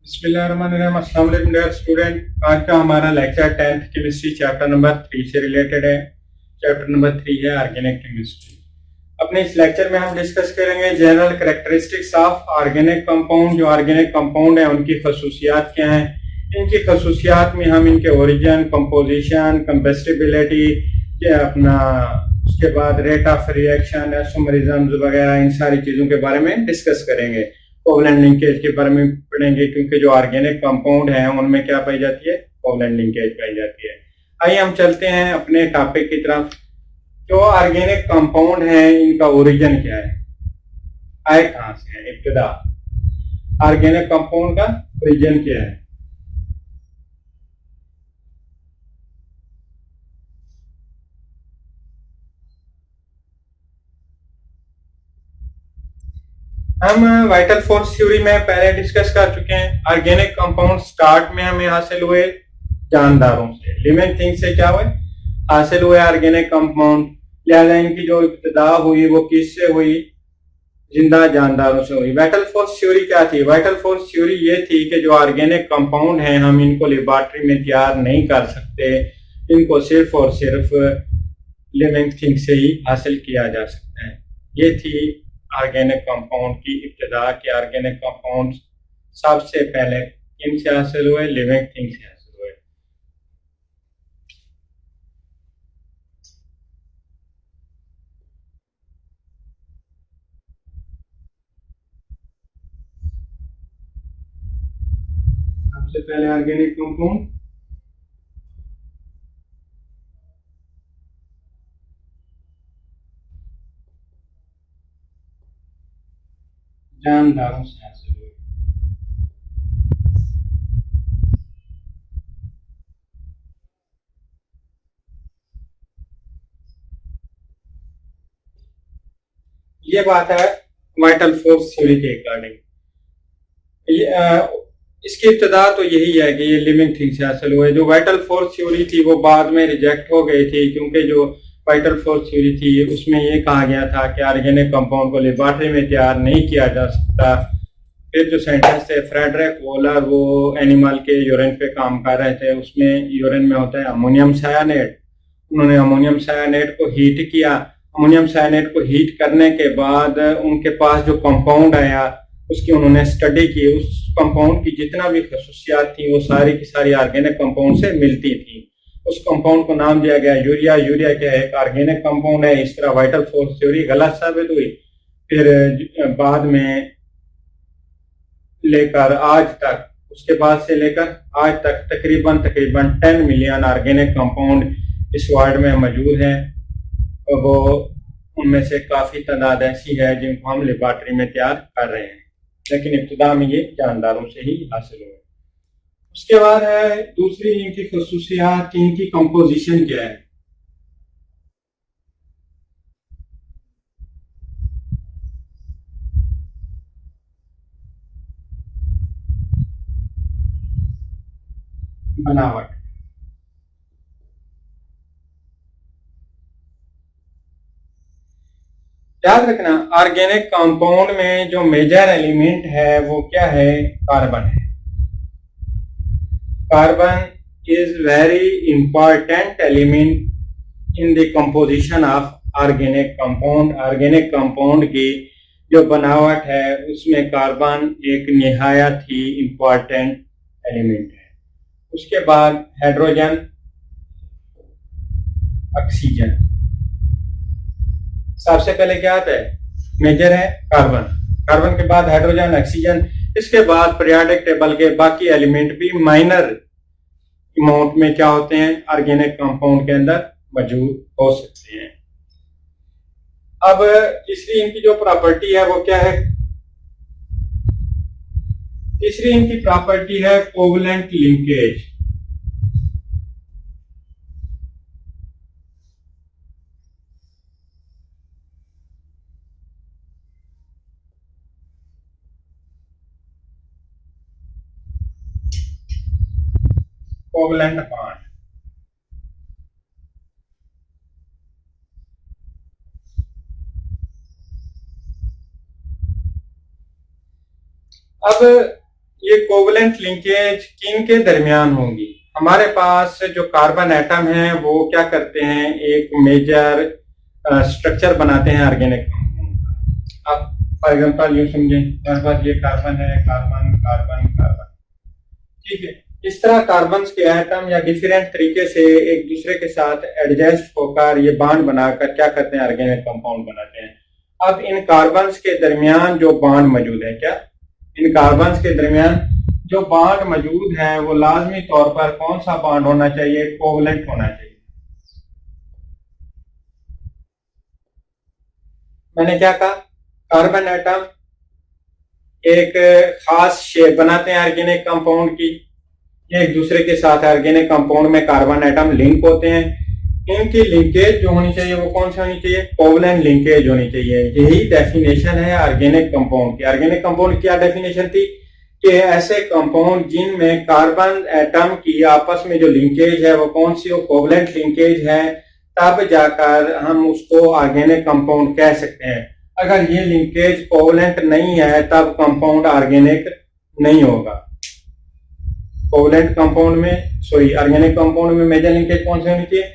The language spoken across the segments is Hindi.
बिस्मिल्लाहिर्रहमानिर्रहीम। अस्सलाम वालेकुम डियर स्टूडेंट। आज का हमारा lecture 10th chemistry chapter number 3 से रिलेटेड है। चैप्टर नंबर 3 है ऑर्गेनिक केमिस्ट्री। अपने इस लेक्चर में हम डिस्कस करेंगे general characteristics of organic compound. जो ऑर्गेनिक कंपाउंड है उनकी खसूसियात क्या हैं। इनकी खसूसियात में हम इनके ओरिजिन, कंपोजिशन, कंबेस्टिबिलिटी के अपना उसके बाद रेट ऑफ रिएक्शन, आइसोमरिज्म वगैरह इन सारी चीज़ों के बारे में डिस्कस करेंगे। कोवलेंट लिंकेज के बारे में पढ़ेंगे क्योंकि जो ऑर्गेनिक कंपाउंड है उनमें क्या पाई जाती है, कोवलेंट लिंकेज पाई जाती है। आइए हम चलते हैं अपने टॉपिक की तरफ। जो ऑर्गेनिक कंपाउंड है इनका ओरिजिन क्या है, आए कहां से है, इब्तिदा ऑर्गेनिक कंपाउंड का ओरिजिन क्या है। हम वाइटल फोर्स थ्योरी में पहले डिस्कस कर चुके हैं। ऑर्गेनिक कंपाउंड स्टार्ट में हमें हासिल हुए जानदारों से, लिविंग थिंग से क्या हुए, हासिल हुए ऑर्गेनिक कंपाउंड। लिहाजा इनकी जो इब्तिदा हुई वो किससे हुई, जिंदा जानदारों से हुई। वाइटल फोर्स थ्योरी क्या थी? वाइटल फोर्स थ्योरी ये थी कि जो ऑर्गेनिक कंपाउंड हैं हम इनको लेबोरेटरी में तैयार नहीं कर सकते, इनको सिर्फ और सिर्फ लिविंग थिंग से ही हासिल किया जा सकता है। ये थी ऑर्गेनिक कंपाउंड की इब्तिदा कि ऑर्गेनिक कंपाउंड सबसे पहले किन से हासिल हुए, लिविंग थिंग से हासिल हुए। सबसे पहले ऑर्गेनिक कंपाउंड जानदारों से हासिल हुए। ये बात है वाइटल फोर्स थ्योरी के अकॉर्डिंग। इसकी इब्तिदा तो यही है कि ये लिविंग थिंग से हासिल हुए। जो वाइटल फोर्स थ्योरी थी वो बाद में रिजेक्ट हो गई थी क्योंकि जो वाइटल फोर्स थ्योरी थी उसमें ये कहा गया था कि ऑर्गेनिक कंपाउंड को लेबोरेटरी में तैयार नहीं किया जा सकता। फिर जो साइंटिस्ट थे फ्रेडरिक वोलर, वो एनिमल के यूरिन पे काम कर रहे थे। उसमें यूरिन में होता है अमोनियम सायानेट। उन्होंने अमोनियम सायानेट को हीट किया। अमोनियम सायानेट को हीट करने के बाद उनके पास जो कंपाउंड आया उसकी उन्होंने स्टडी की। उस कंपाउंड की जितना भी खसूसियात थी वो सारी की सारी ऑर्गेनिक कंपाउंड से मिलती थी। उस कंपाउंड को नाम दिया गया यूरिया। यूरिया क्या है, एक ऑर्गेनिक कंपाउंड है। इस तरह वाइटल फोर्स थ्योरी गलत साबित हुई। फिर बाद में लेकर आज तक, उसके बाद से लेकर आज तक तकरीबन तकरीबन 10 मिलियन ऑर्गेनिक कंपाउंड इस वर्ल्ड में मौजूद हैं। वो उनमें से काफ़ी तादाद ऐसी है जिनको हम लेबोरेटरी में तैयार कर रहे हैं, लेकिन इब्तिदा में ये जानदारों से ही हासिल हुए। उसके बाद है दूसरी इनकी खसूसियात, इनकी कंपोजिशन क्या है। बनावट। याद रखना ऑर्गेनिक कंपाउंड में जो मेजर एलिमेंट है वो क्या है, कार्बन है। Carbon is very important element in the composition of organic compound। Organic compound की जो बनावट है उसमें कार्बन एक निहायत ही इंपॉर्टेंट एलिमेंट है। उसके बाद हाइड्रोजन, ऑक्सीजन। सबसे पहले क्या आता है, मेजर है कार्बन। कार्बन के बाद हाइड्रोजन, ऑक्सीजन। इसके बाद पीरियोडिक टेबल के बाकी एलिमेंट भी माइनर अमाउंट में क्या होते हैं, ऑर्गेनिक कंपाउंड के अंदर मौजूद हो सकते हैं। अब तीसरी इनकी जो प्रॉपर्टी है वो क्या है, तीसरी इनकी प्रॉपर्टी है कोवलेंट लिंकेज। Covalent bond. अब ये कोवलेंट लिंकेज किन के दरमियान होगी? हमारे पास जो कार्बन एटम है वो क्या करते हैं, एक मेजर स्ट्रक्चर बनाते हैं ऑर्गेनिक कंपाउंड का। आप फॉर एग्जांपल यूं समझें, हमारे पास ये कार्बन है, कार्बन कार्बन कार्बन, ठीक है। इस तरह कार्बन के एटम या डिफरेंट तरीके से एक दूसरे के साथ एडजस्ट होकर ये बॉन्ड बनाकर क्या करते हैं, ऑर्गेनिक कंपाउंड बनाते हैं। अब इन कार्बन के दरमियान जो बॉन्ड मौजूद है, क्या इन कार्बन के दरमियान जो बॉन्ड मौजूद है वो लाजमी तौर पर कौन सा बॉन्ड होना चाहिए, कोवलेंट होना चाहिए। मैंने क्या कहा, कार्बन एटम एक खास शेप बनाते हैं ऑर्गेनिक कंपाउंड की, ये एक दूसरे के साथ ऑर्गेनिक कंपाउंड में कार्बन एटम लिंक होते हैं। इनकी लिंकेज जो होनी चाहिए वो कौन सी होनी चाहिए, कोवलेंट लिंकेज होनी चाहिए। यही डेफिनेशन है ऑर्गेनिक कंपाउंड की। ऑर्गेनिक कंपाउंड की क्या डेफिनेशन थी कि ऐसे कंपाउंड जिनमें कार्बन एटम की आपस में जो लिंकेज है वो कौन सी हो, कोवलेंट लिंकेज है, तब जाकर हम उसको ऑर्गेनिक कंपाउंड कह सकते हैं। अगर ये लिंकेज कोवलेंट नहीं है तब कंपाउंड ऑर्गेनिक नहीं होगा। कोवलेंट कंपाउंड में, सॉरी, ऑर्गेनिक कंपाउंड में मेजर लिंकेज कौन सी होनी चाहिए,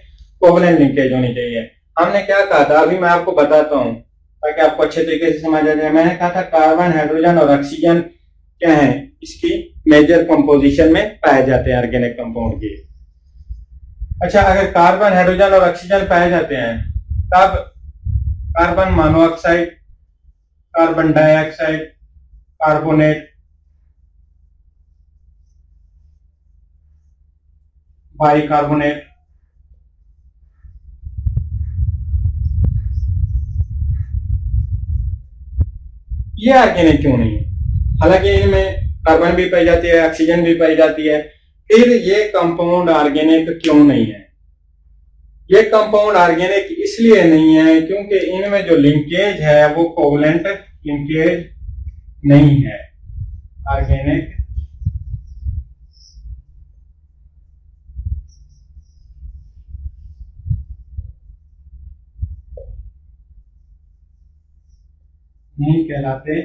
कोवलेंट लिंकेज होनी चाहिए। हमने क्या कहा था, अभी मैं आपको बताता हूं ताकि आपको अच्छे तरीके से समझ आ जाए। मैंने कहा था कार्बन, हाइड्रोजन और ऑक्सीजन क्या है, इसकी मेजर कंपोजिशन में पाए जाते हैं ऑर्गेनिक कंपाउंड के। अच्छा, अगर कार्बन, हाइड्रोजन और ऑक्सीजन पाए जाते हैं तब carbon monoxide, carbon dioxide, carbonate, bicarbonate, ये ऑर्गेनिक क्यों नहीं है? हालांकि इनमें कार्बन भी पाई जाती है, ऑक्सीजन भी पाई जाती है, फिर ये कंपाउंड ऑर्गेनिक क्यों नहीं है? ये कंपाउंड ऑर्गेनिक इसलिए नहीं है क्योंकि इनमें जो लिंकेज है वो कोवलेंट लिंकेज नहीं है, ऑर्गेनिक नहीं कहलाते,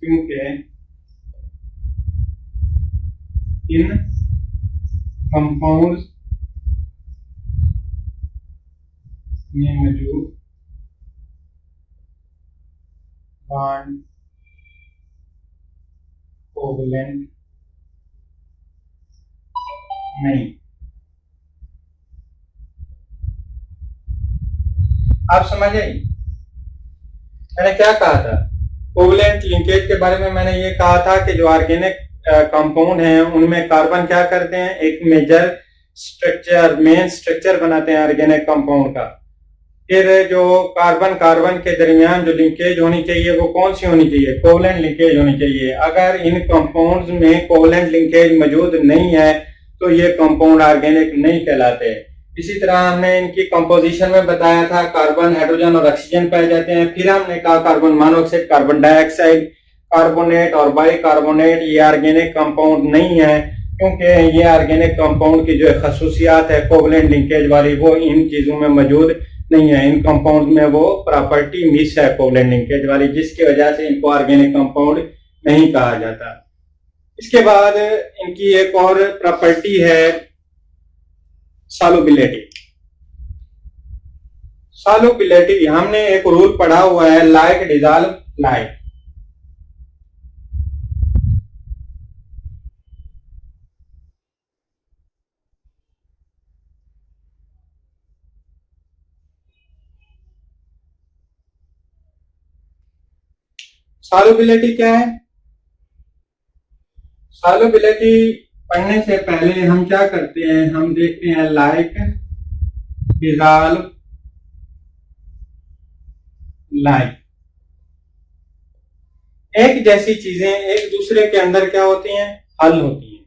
क्योंकि इन कंपाउंड्स में मौजूद बॉन्ड कोवलेंट नहीं। आप समझ आई मैंने क्या कहा था? कोवलेंट लिंकेज के बारे में मैंने ये कहा था कि जो ऑर्गेनिक कंपाउंड हैं उनमें कार्बन क्या करते हैं, एक मेजर स्ट्रक्चर, मेन स्ट्रक्चर बनाते हैं ऑर्गेनिक कंपाउंड का। फिर जो कार्बन कार्बन के दरमियान जो लिंकेज होनी चाहिए वो कौन सी होनी चाहिए, कोवलेंट लिंकेज होनी चाहिए। अगर इन कंपाउंड्स में कोवलेंट लिंकेज मौजूद नहीं है तो ये कंपाउंड ऑर्गेनिक नहीं कहलाते। इसी तरह हमने इनकी कंपोजिशन में बताया था, कार्बन, हाइड्रोजन और ऑक्सीजन पाए जाते हैं। फिर हमने कहा carbon monoxide, carbon dioxide, carbonate और बाइकार्बोनेट ये ऑर्गेनिक कंपाउंड नहीं है क्योंकि ये ऑर्गेनिक कंपाउंड की जो खसूसियात है कोवलेंट लिंकेज वाली वो इन चीजों में मौजूद नहीं है। इन कंपाउंड में वो प्रॉपर्टी मिस है कोवलेंट लिंकेज वाली, जिसकी वजह से इनको ऑर्गेनिक कंपाउंड नहीं कहा जाता। इसके बाद इनकी एक और प्रॉपर्टी है सॉल्युबिलिटी। सॉल्युबिलिटी हमने एक रूल पढ़ा हुआ है, लाइक डिसॉल्व लाइक। सॉल्युबिलिटी क्या है? सॉल्युबिलिटी पढ़ने से पहले हम क्या करते हैं, हम देखते हैं लाइक डिसॉल्व लाइक। एक जैसी चीजें एक दूसरे के अंदर क्या होती हैं, हल होती हैं।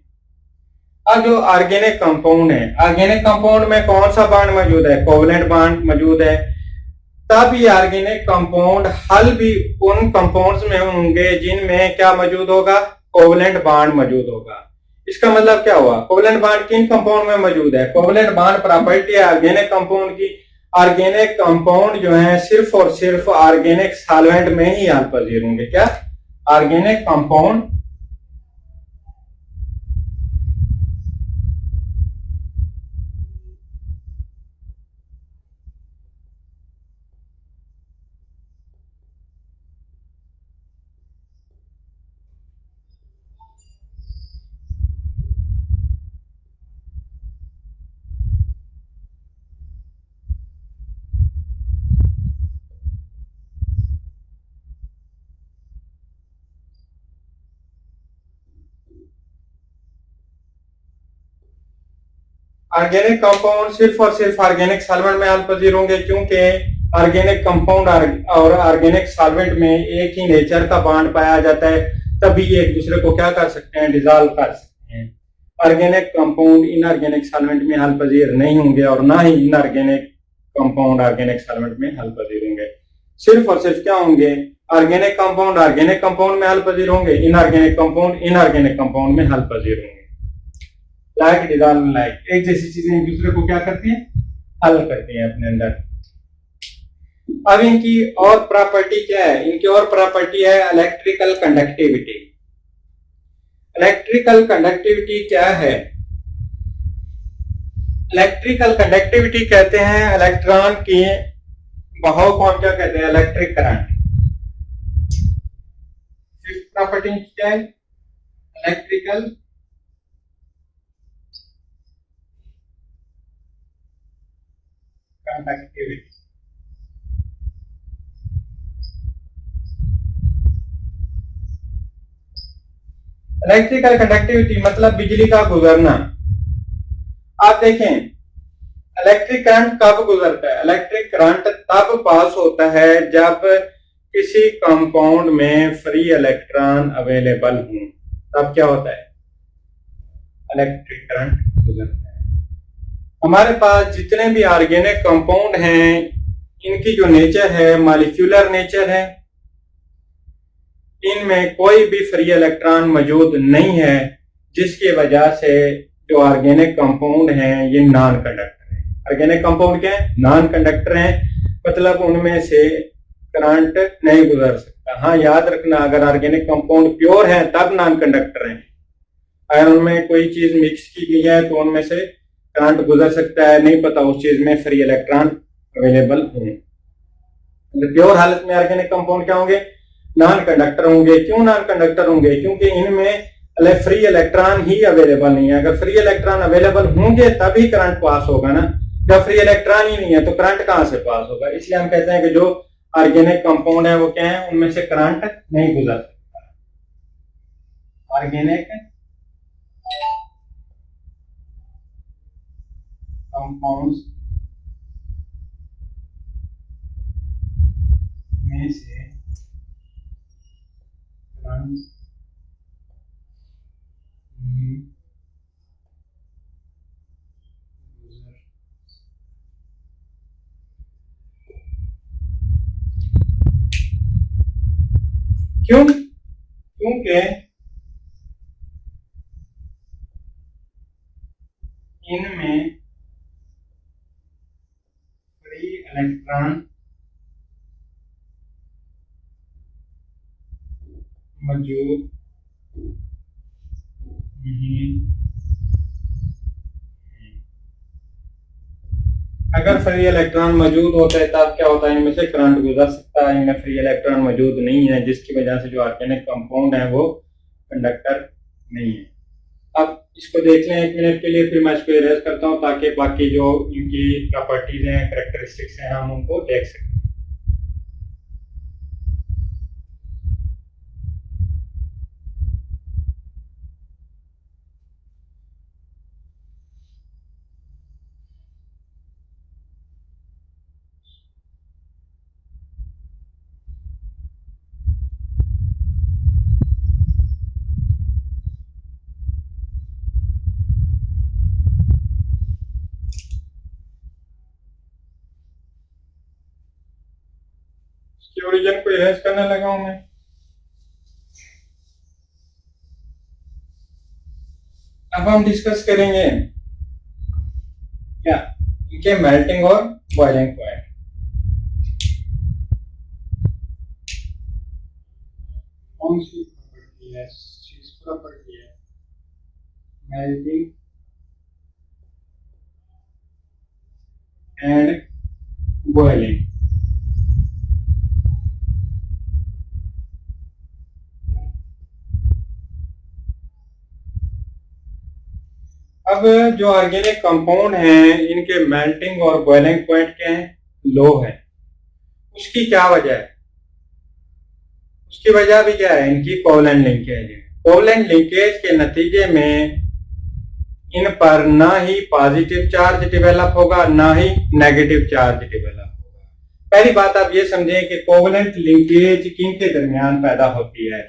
अब जो ऑर्गेनिक कंपाउंड है, ऑर्गेनिक कंपाउंड में कौन सा बॉन्ड मौजूद है, कोवलेंट बॉन्ड मौजूद है। तब ये ऑर्गेनिक कंपाउंड हल भी उन कंपाउंड्स में होंगे जिनमें क्या मौजूद होगा, कोवलेंट बॉन्ड मौजूद होगा। इसका मतलब क्या हुआ, कोवलेंट बॉन्ड किन कंपाउंड में मौजूद है, कोवलेंट बॉन्ड प्रॉपर्टी है ऑर्गेनिक कंपाउंड की। ऑर्गेनिक कंपाउंड जो है सिर्फ और सिर्फ ऑर्गेनिक सॉल्वेंट में ही हाल पजीर होंगे। क्या? ऑर्गेनिक कंपाउंड ऑर्गेनिक कंपाउंड सिर्फ और सिर्फ ऑर्गेनिक सॉल्वेंट में हाल पजीर होंगे, क्योंकि ऑर्गेनिक कंपाउंड और ऑर्गेनिक सॉल्वेंट में एक ही नेचर का बॉन्ड पाया जाता है, तभी ये एक दूसरे को क्या कर सकते हैं? डिजॉल्व कर सकते हैं। ऑर्गेनिक कंपाउंड इनऑर्गेनिक सॉल्वेंट में हाल पजीर नहीं होंगे और ना ही इनऑर्गेनिक कंपाउंड ऑर्गेनिक सॉल्वेंट में हाल पजीर होंगे। सिर्फ और सिर्फ क्या होंगे? ऑर्गेनिक कंपाउंड में हाल पजीर होंगे, इनऑर्गेनिक कंपाउंड में हाल पजीर होंगे। लाइक डिजॉल्व लाइक, एक जैसी चीजें एक दूसरे को क्या करती हैं? हल करती हैं अपने अंदर। अब इनकी और प्रॉपर्टी क्या है? इनकी और प्रॉपर्टी है इलेक्ट्रिकल कंडक्टिविटी। इलेक्ट्रिकल कंडक्टिविटी क्या है? इलेक्ट्रिकल कंडक्टिविटी कहते हैं इलेक्ट्रॉन की बहाव को हम क्या कहते हैं? Electric current. प्रॉपर्टी क्या है? Electrical conductivity. इलेक्ट्रिकल कंडक्टिविटी मतलब बिजली का गुजरना। आप देखें इलेक्ट्रिक करंट कब गुजरता है? इलेक्ट्रिक करंट तब पास होता है जब किसी कंपाउंड में फ्री इलेक्ट्रॉन अवेलेबल हो, तब क्या होता है? इलेक्ट्रिक करंट गुजरता है। हमारे पास जितने भी ऑर्गेनिक कंपाउंड हैं, इनकी जो नेचर है मॉलिक्यूलर नेचर है, इनमें कोई भी फ्री इलेक्ट्रॉन मौजूद नहीं है, जिसकी वजह से जो ऑर्गेनिक कंपाउंड हैं ये नॉन कंडक्टर हैं। ऑर्गेनिक कंपाउंड क्या है? नॉन कंडक्टर हैं, मतलब उनमें से करंट नहीं गुजर सकता। हाँ याद रखना, अगर ऑर्गेनिक कंपाउंड प्योर है तब नॉन कंडक्टर हैं। अगर उनमें कोई चीज मिक्स की गई है तो उनमें से करंट गुजर सकता है, नहीं पता उस चीज में फ्री इलेक्ट्रॉन अवेलेबल हों। प्योर हालत में ऑर्गेनिक कंपाउंड क्या होंगे? नॉन कंडक्टर होंगे। क्यों नॉन कंडक्टर होंगे? क्योंकि इनमें फ्री इलेक्ट्रॉन ही अवेलेबल नहीं है। अगर फ्री इलेक्ट्रॉन अवेलेबल होंगे तभी करंट पास होगा ना, जब फ्री इलेक्ट्रॉन ही नहीं है तो करंट कहां से पास होगा? इसलिए हम कहते हैं कि जो ऑर्गेनिक कंपाउंड है वो क्या है? उनमें से करंट नहीं गुजर सकता। ऑर्गेनिक कंपाउंड्स में से करंट नहीं गुजर। क्यों? क्योंकि इनमें फ्री इलेक्ट्रॉन मौजूद नहीं। अगर फ्री इलेक्ट्रॉन मौजूद होता है तब क्या होता है? इनमें से करंट गुजर सकता है। इनमें फ्री इलेक्ट्रॉन मौजूद नहीं है, जिसकी वजह से जो ऑर्गेनिक कंपाउंड है वो कंडक्टर नहीं है। अब इसको देख लें एक मिनट के लिए, फिर मैं इसको इरेज करता हूं ताकि बाकी जो इनकी प्रॉपर्टीज हैं, कैरेक्टरिस्टिक्स हैं, हम उनको देख सकें। इसके ओरिजिन को इरेज करने लगा हूं मैं। अब हम डिस्कस करेंगे क्या इनके मेल्टिंग और बॉइलिंग पॉइंट। कौन सी प्रॉपर्टी है, चीज प्रॉपर्टी है मेल्टिंग एंड बॉइलिंग। अब जो ऑर्गेनिक कंपाउंड हैं इनके मेल्टिंग और बॉइलिंग पॉइंट क्या है, लो है। उसकी क्या वजह है, उसकी वजह भी क्या है, इनकी कोवलेंट लिंकेज है। कोवलेंट लिंकेज के नतीजे में इन पर ना ही पॉजिटिव चार्ज डेवलप होगा ना ही नेगेटिव चार्ज डेवलप होगा। पहली बात आप ये समझें कि कोवलेंट लिंकेज किनके दरमियान पैदा होती है।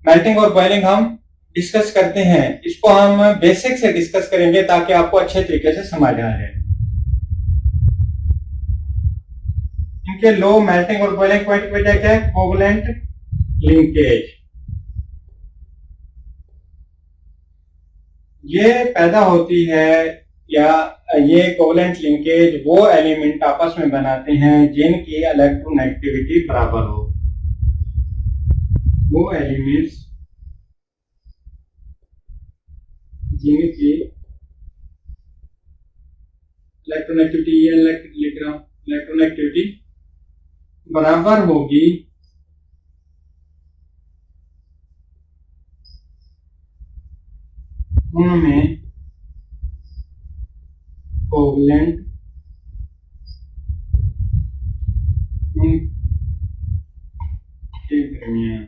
मेल्टिंग और बॉइलिंग हम डिस्कस करते हैं, इसको हम बेसिक से डिस्कस करेंगे ताकि आपको अच्छे तरीके से समझ आ जाए। इनके लो मेल्टिंग और बॉइलिंग पॉइंट की वजह क्या है, कोवलेंट लिंकेज। ये पैदा होती है या ये कोवलेंट लिंकेज वो एलिमेंट आपस में बनाते हैं जिनकी इलेक्ट्रोनेगेटिविटी बराबर हो। वो एलिमेंट्स जिनकी इलेक्ट्रोनेगेटिविटी बराबर होगी उनमें कोवलेंट के दरमियान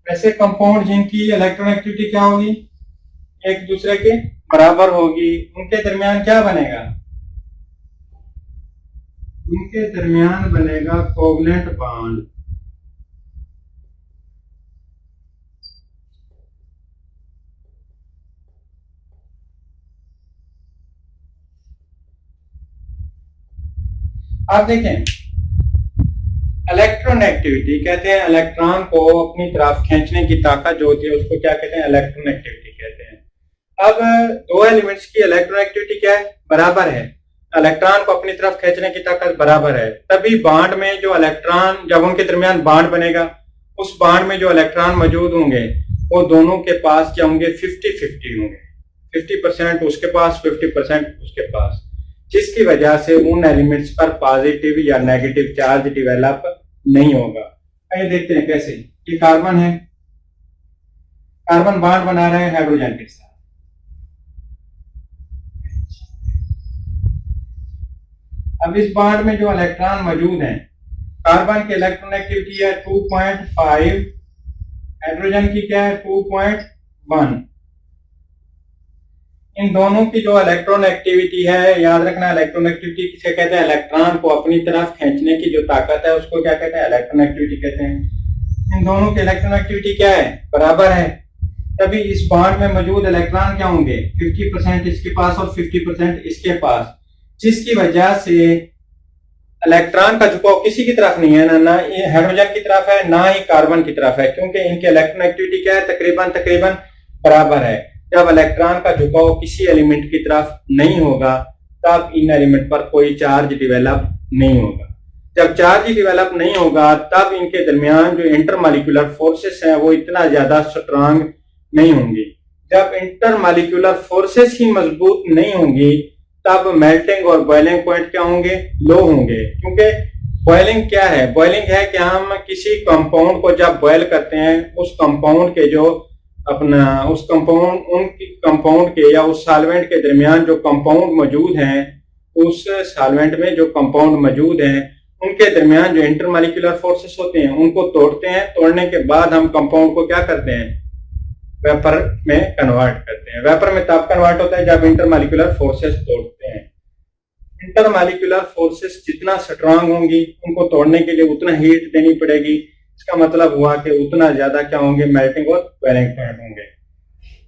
ऐसे कंपाउंड जिनकी इलेक्ट्रोनेगेटिविटी क्या होगी, एक दूसरे के बराबर होगी, उनके दरमियान क्या बनेगा, उनके दरमियान बनेगा कोवलेंट बॉन्ड। आप देखें इलेक्ट्रोनेगेटिविटी कहते हैं इलेक्ट्रॉन को अपनी तरफ खींचने की ताकत जो होती है उसको क्या कहते हैं, इलेक्ट्रोनेगेटिविटी कहते हैं। अब दो एलिमेंट्स की इलेक्ट्रोनेगेटिविटी क्या है, बराबर है। इलेक्ट्रॉन को अपनी तरफ खींचने की ताकत बराबर है, तभी बॉन्ड में जो इलेक्ट्रॉन, जब उनके दरमियान बॉन्ड बनेगा उस बॉन्ड में जो इलेक्ट्रॉन मौजूद होंगे वो दोनों के पास क्या होंगे, 50-50 होंगे। 50% उसके पास, 50% उसके पास, जिसकी वजह से उन एलिमेंट्स पर पॉजिटिव या नेगेटिव चार्ज डेवलप नहीं होगा। आइए देखते हैं कैसे। ये कार्बन है, कार्बन बॉन्ड बना रहे हैं हाइड्रोजन के साथ। अब इस बॉन्ड में जो इलेक्ट्रॉन मौजूद हैं, कार्बन की इलेक्ट्रोनेगेटिविटी है 2.5, हाइड्रोजन की क्या है 2.1। इन दोनों की जो इलेक्ट्रोनेगेटिविटी है, याद रखना इलेक्ट्रोनेगेटिविटी किसे कहते हैं, इलेक्ट्रॉन को अपनी तरफ खींचने की जो ताकत है उसको क्या कहते हैं, इलेक्ट्रोनेगेटिविटी कहते हैं। इन दोनों की इलेक्ट्रोनेगेटिविटी क्या है, बराबर है, तभी इस बॉन्ड में मौजूद इलेक्ट्रॉन क्या होंगे, 50% इसके पास और 50% इसके पास, जिसकी वजह से इलेक्ट्रॉन का झुकाव किसी की तरफ नहीं है, ना हाइड्रोजन की तरफ है ना ही कार्बन की तरफ है, क्योंकि इनकी इलेक्ट्रोनेगेटिविटी क्या है, तकरीबन बराबर है। जब इलेक्ट्रॉन का झुकाव किसी एलिमेंट की तरफ नहीं होगा तब इन एलिमेंट पर कोई चार्ज डेवलप नहीं होगा। जब चार्ज डेवलप नहीं होगा तब इनके दरमियान जो इंटरमॉलिक्यूलर फोर्सेस हैं वो इतना ज्यादा स्ट्रांग नहीं होंगी। जब इंटरमॉलिक्यूलर फोर्सेस ही मजबूत नहीं होंगी तब मेल्टिंग और बॉइलिंग पॉइंट क्या होंगे, लो होंगे। क्योंकि बॉइलिंग क्या है, बॉइलिंग है कि हम किसी कंपाउंड को जब बॉयल करते हैं उस कंपाउंड के जो अपना उस कंपाउंड, उन कंपाउंड के या उस सॉल्वेंट के दरमियान जो कंपाउंड मौजूद हैं, उस सॉल्वेंट में जो कंपाउंड मौजूद हैं उनके दरमियान जो इंटरमॉलिक्यूलर फोर्सेस होते हैं उनको तोड़ते हैं। तोड़ने के बाद हम कंपाउंड को क्या करते हैं, वेपर में कन्वर्ट करते हैं। वेपर में तब कन्वर्ट होता है जब इंटरमॉलिक्यूलर फोर्सेस तोड़ते हैं। इंटरमॉलिक्यूलर फोर्सेस जितना स्ट्रांग होंगी उनको तोड़ने के लिए उतना हीट देनी पड़ेगी। इसका मतलब हुआ कि उतना ज्यादा क्या होंगे, मेल्टिंग और बॉइलिंग पॉइंट होंगे।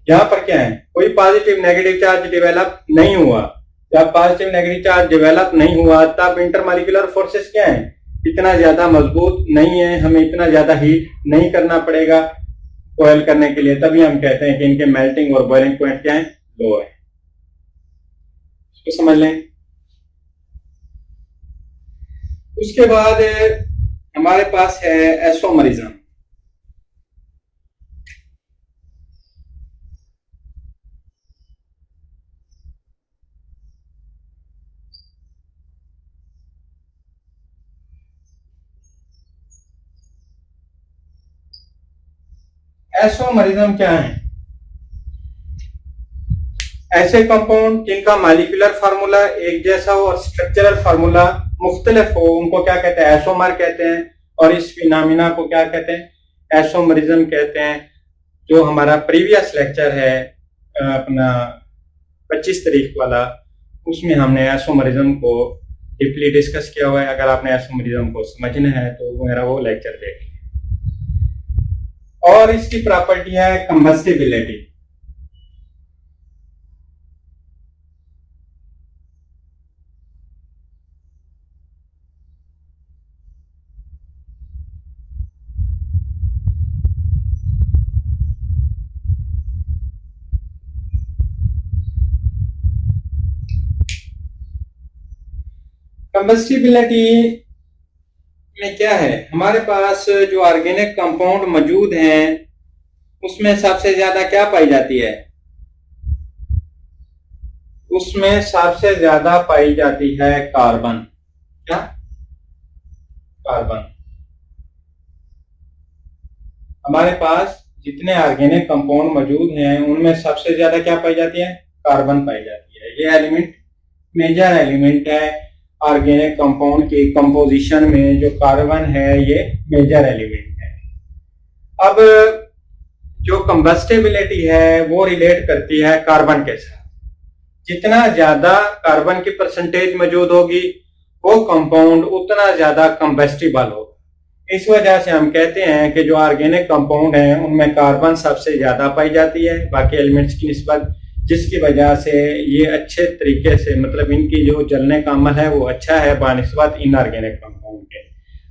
यहाँ पर क्या है, कोई पॉजिटिव नेगेटिव चार्ज डेवलप नहीं हुआ। जब पॉजिटिव नेगेटिव चार्ज डेवलप नहीं हुआ तब इंटरमॉलिक्यूलर फोर्सेस क्या है, इतना ज्यादा मजबूत नहीं है, हमें इतना ज्यादा हीट नहीं करना पड़ेगा। बॉयल करने के लिए, तभी हम कहते हैं कि इनके मेल्टिंग और बॉइलिंग पॉइंट क्या है, लो है। इसको समझ लें। उसके बाद हमारे पास है एसोमरिज्म। एसोमरिज्म क्या है? ऐसे कंपाउंड जिनका मॉलिक्यूलर फार्मूला एक जैसा हो और स्ट्रक्चरल फार्मूला मुख्तलिफ हो, उनको क्या कहते हैं, एसोमर कहते हैं। और इस फिनोमिना को क्या कहते हैं, एसोमरिज्म कहते हैं। जो हमारा प्रीवियस लेक्चर है अपना 25 तारीख वाला, उसमें हमने एसोमरिज्म को डीपली डिस्कस किया हुआ है। अगर आपने एसोमरिज्म को समझना है तो मेरा वो लेक्चर देख लें। और इसकी प्रॉपर्टी है कंबस्टिबिलिटी। कंबस्टिबिलिटी में क्या है, हमारे पास जो ऑर्गेनिक कंपाउंड मौजूद हैं उसमें सबसे ज्यादा क्या पाई जाती है, उसमें सबसे ज्यादा पाई जाती है कार्बन। क्या? कार्बन। हमारे पास जितने ऑर्गेनिक कंपाउंड मौजूद हैं उनमें सबसे ज्यादा क्या पाई जाती है, कार्बन पाई जाती है। ये एलिमेंट मेजर एलिमेंट है ऑर्गेनिक कंपाउंड की कंपोजिशन में, जो कार्बन है ये मेजर एलिमेंट है। अब जो कंबस्टिबिलिटी है वो रिलेट करती है कार्बन के साथ। जितना ज्यादा कार्बन की परसेंटेज मौजूद होगी वो कंपाउंड उतना ज्यादा कंबस्टिबल होगा। इस वजह से हम कहते हैं कि जो ऑर्गेनिक कंपाउंड हैं उनमें कार्बन सबसे ज्यादा पाई जाती है बाकी एलिमेंट्स की निस्बत, जिसकी वजह से ये अच्छे तरीके से, मतलब इनकी जो जलने का अमल है वो अच्छा है बानिस्बत इनऑर्गेनिक कंपाउंड के।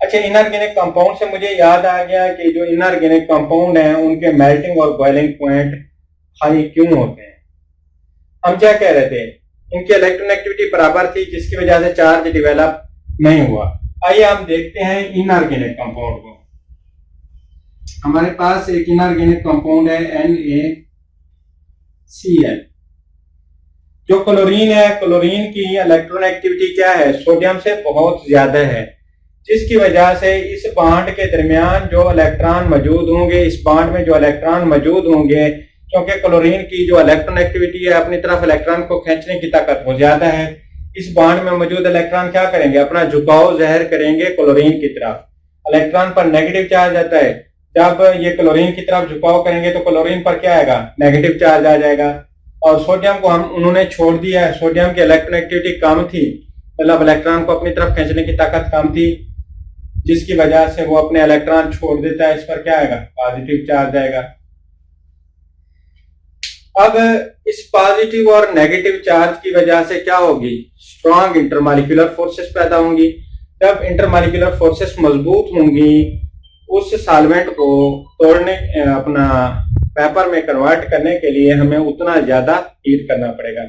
अच्छा, इनऑर्गेनिक कंपाउंड से मुझे याद आ गया कि जो इनऑर्गेनिक कंपाउंड हैं उनके मेल्टिंग और बॉइलिंग पॉइंट हाई क्यों होते हैं। हम क्या कह रहे थे, इनकी इलेक्ट्रोनेगेटिविटी बराबर थी जिसकी वजह से चार्ज डिवेलप नहीं हुआ। आइए हम देखते हैं इनऑर्गेनिक कंपाउंड को। हमारे पास एक इनऑर्गेनिक कंपाउंड है NaCl। जो क्लोरीन है, क्लोरीन की इलेक्ट्रोनेगेटिविटी क्या है, सोडियम से बहुत ज्यादा है, जिसकी वजह से इस बॉन्ड के दरमियान जो इलेक्ट्रॉन मौजूद होंगे, इस बॉन्ड में जो इलेक्ट्रॉन मौजूद होंगे, क्योंकि क्लोरीन की जो इलेक्ट्रोनेगेटिविटी है अपनी तरफ इलेक्ट्रॉन को खींचने की ताकत बहुत ज्यादा है, इस बॉन्ड में मौजूद इलेक्ट्रॉन क्या करेंगे, अपना झुकाव जाहिर करेंगे क्लोरीन की तरफ। इलेक्ट्रॉन पर नेगेटिव चार्ज आता है, जब ये क्लोरीन की तरफ झुकाव करेंगे तो क्लोरीन पर क्या आएगा, नेगेटिव चार्ज आ जाएगा। और सोडियम को हम उन्होंने छोड़ दिया है, सोडियम की इलेक्ट्रोनेगेटिविटी कम थी, मतलब इलेक्ट्रॉन को अपनी तरफ खींचने की ताकत कम थी, जिसकी वजह से वो अपने इलेक्ट्रॉन छोड़ देता है, इस पर क्या आएगा, पॉजिटिव चार्ज आएगा। अब इस पॉजिटिव और नेगेटिव चार्ज की वजह से क्या होगी, स्ट्रॉन्ग इंटरमॉलिक्यूलर फोर्सेस पैदा होंगी। जब इंटरमॉलिक्यूलर फोर्सेस मजबूत होंगी, उस सॉल्वेंट को तोड़ने, अपना पेपर में कन्वर्ट करने के लिए हमें उतना ज्यादा हीट करना पड़ेगा।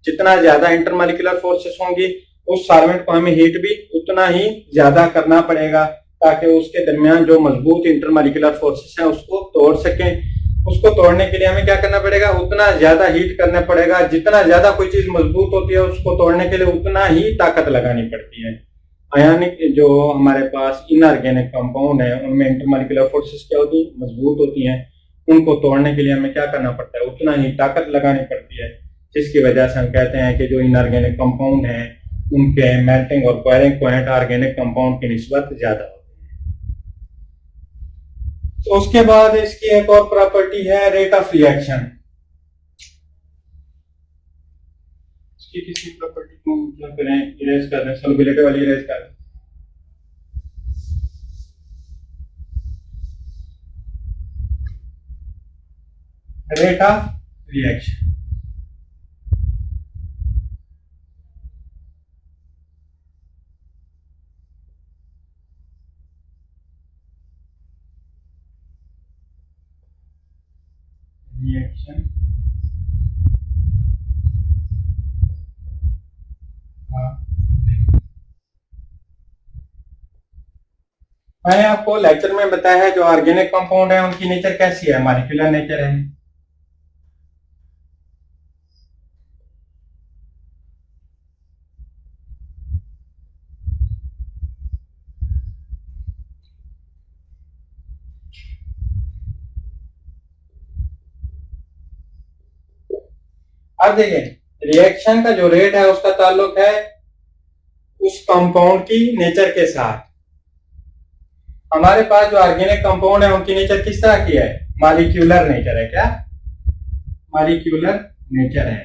जितना ज्यादा इंटरमॉलिक्यूलर फोर्सेस होंगी उस सॉल्वेंट को हमें हीट भी उतना ही ज्यादा करना पड़ेगा, ताकि उसके दरमियान जो मजबूत इंटरमॉलिक्यूलर फोर्सेस हैं उसको तोड़ सकें। उसको तोड़ने के लिए हमें क्या करना पड़ेगा, उतना ज्यादा हीट करना पड़ेगा। जितना ज्यादा कोई चीज मजबूत होती है उसको तोड़ने के लिए उतना ही ताकत लगानी पड़ती है। आयनिक जो हमारे पास इनऑर्गेनिक कंपाउंड है उनमें इंटरमॉलिक्यूलर फोर्सेस क्या होती है, मजबूत होती हैं। उनको तोड़ने के लिए हमें क्या करना पड़ता है, उतना ही ताकत लगानी पड़ती है, जिसकी वजह से हम कहते हैं कि जो इनऑर्गेनिक कंपाउंड हैं उनके मेल्टिंग और बॉइलिंग पॉइंट ऑर्गेनिक कंपाउंड की निस्बत ज्यादा होती है। तो उसके बाद इसकी एक और प्रॉपर्टी है रेट ऑफ रिएक्शन। इसकी किसी प्रॉपर्टी को क्या करें, इरेज कर दें, सॉल्युबिलिटी वाली इरेज कर दें। रेट ऑफ रिएक्शन, रिएक्शन मैंने आपको लेक्चर में बताया है जो ऑर्गेनिक कंपाउंड है उनकी नेचर कैसी है, मॉलिक्यूलर नेचर है। अब देखिए रिएक्शन का जो रेट है उसका ताल्लुक है उस कंपाउंड की नेचर के साथ। हमारे पास जो ऑर्गेनिक कंपाउंड है उनकी नेचर किस तरह की है, मॉलिक्यूलर नेचर है। क्या मॉलिक्यूलर नेचर है।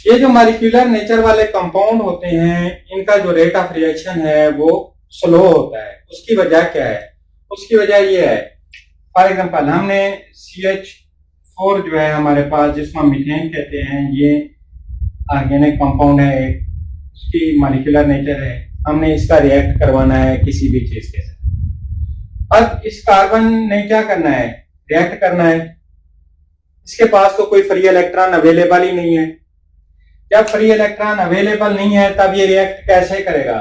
ये जो मॉलिक्यूलर नेचर वाले कंपाउंड होते हैं इनका जो रेट ऑफ रिएक्शन है वो स्लो होता है। उसकी वजह क्या है, उसकी वजह ये है, फॉर एग्जांपल हमने CH4 जो है हमारे पास जिसको हम मीथेन कहते हैं, ये ऑर्गेनिक कंपाउंड है, उसकी मॉलिक्यूलर नेचर है, हमने इसका रिएक्ट करवाना है किसी भी चीज के साथ। अब इस कार्बन ने क्या करना है, रिएक्ट करना है। इसके पास तो कोई फ्री इलेक्ट्रॉन अवेलेबल ही नहीं है। जब फ्री इलेक्ट्रॉन अवेलेबल नहीं है तब ये रिएक्ट कैसे करेगा।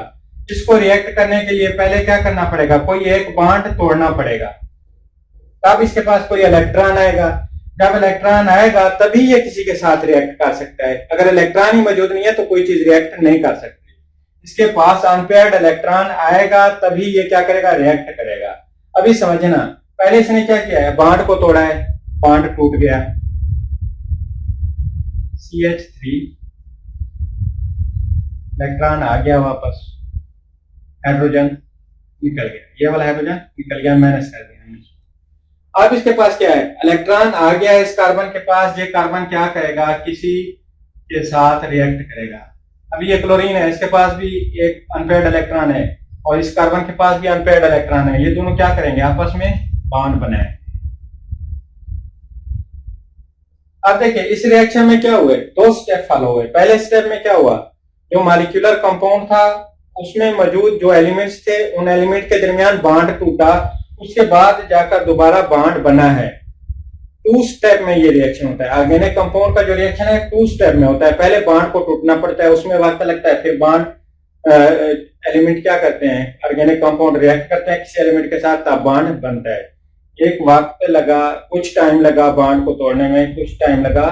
इसको रिएक्ट करने के लिए पहले क्या करना पड़ेगा, कोई एक बॉन्ड तोड़ना पड़ेगा, तब इसके पास कोई इलेक्ट्रॉन आएगा। जब इलेक्ट्रॉन आएगा तभी ये किसी के साथ रिएक्ट कर सकता है। अगर इलेक्ट्रॉन ही मौजूद नहीं है तो कोई चीज रिएक्ट नहीं कर सकती। इसके पास अनपेयर्ड इलेक्ट्रॉन आएगा तभी ये क्या करेगा, रिएक्ट करेगा। अभी समझना, पहले इसने क्या किया है, बॉन्ड को तोड़ा है, बॉन्ड टूट गया, CH3 इलेक्ट्रॉन आ गया वापस, हाइड्रोजन निकल गया, ये वाला हाइड्रोजन निकल गया, माइनस कर दिया। अब इसके पास क्या है, इलेक्ट्रॉन आ गया है इस कार्बन के पास। ये कार्बन क्या करेगा, किसी के साथ रिएक्ट करेगा। अभी ये क्लोरीन है, इसके पास भी एक अनपेयर्ड इलेक्ट्रॉन है और इस कार्बन के पास भी अनपेयर्ड इलेक्ट्रॉन है। ये दोनों क्या करेंगे, आपस में बॉन्ड बनाए। अब देखिए इस रिएक्शन में क्या हुए, दो स्टेप फॉलो हुए। पहले स्टेप में क्या हुआ, जो मॉलिक्यूलर कंपाउंड था उसमें मौजूद जो एलिमेंट्स थे उन एलिमेंट के दरमियान बॉन्ड टूटा, उसके बाद जाकर दोबारा बॉन्ड बना है। टू स्टेप में ये रिएक्शन होता है। ऑर्गेनिक कंपाउंड का जो रिएक्शन है टू स्टेप में होता है। पहले बॉन्ड को टूटना पड़ता है, उसमें वक्त लगता है, फिर बॉन्ड एलिमेंट क्या करते हैं, ऑर्गेनिक कंपाउंड रिएक्ट करते हैं किसी एलिमेंट के साथ, तब बॉन्ड बनता है। एक वक्त लगा, कुछ टाइम लगा बॉन्ड को तोड़ने में, कुछ टाइम लगा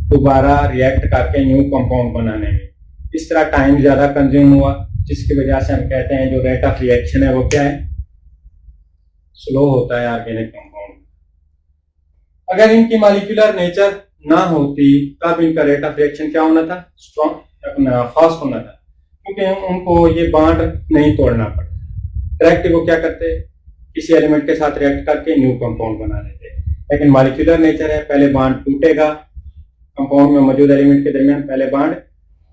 दोबारा रिएक्ट करके न्यू कंपाउंड बनाने में। इस तरह टाइम ज्यादा कंज्यूम हुआ, जिसकी वजह से हम कहते हैं जो रेट ऑफ रिएक्शन है वो क्या है, स्लो होता है ऑर्गेनिक कंपाउंड। अगर इनकी मॉलिक्यूलर नेचर ना होती तब इनका रेट ऑफ रिएक्शन क्या होना था, स्ट्रॉन्ग अपना फास्ट होना था, क्योंकि उनको ये बॉन्ड नहीं तोड़ना पड़ता। डायरेक्ट वो क्या करते, किसी एलिमेंट के साथ रिएक्ट करके न्यू कंपाउंड बना लेते। लेकिन मॉलिक्यूलर नेचर है, पहले बॉन्ड टूटेगा, कंपाउंड में मौजूद एलिमेंट के दरमियान पहले बॉन्ड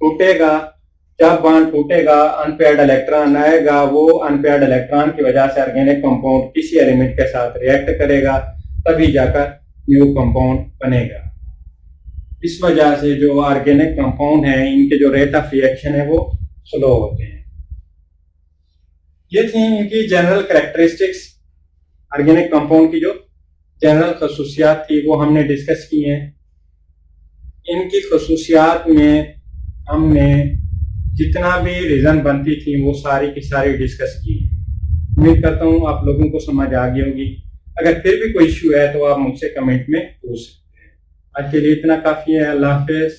टूटेगा। जब बॉन्ड टूटेगा अनपेयर्ड इलेक्ट्रॉन आएगा, वो अनपेयर्ड इलेक्ट्रॉन की वजह से ऑर्गेनिक कंपाउंड किसी एलिमेंट के साथ रिएक्ट करेगा, तभी जाकर न्यू कंपाउंड बनेगा। इस वजह से जो ऑर्गेनिक कंपाउंड है इनके जो रेट ऑफ रिएक्शन है वो स्लो होते हैं। ये थी इनकी जनरल कैरेक्टरिस्टिक्स। ऑर्गेनिक कंपाउंड की जो जनरल खसूसियात थी वो हमने डिस्कस की हैं। इनकी खसूसियात में हमने जितना भी रीजन बनती थी वो सारी की सारी डिस्कस की है। उम्मीद करता हूँ आप लोगों को समझ आ गई होगी। अगर फिर भी कोई इश्यू है तो आप मुझसे कमेंट में पूछ सकते हैं। आज के लिए इतना काफी है। अल्लाह हाफिज।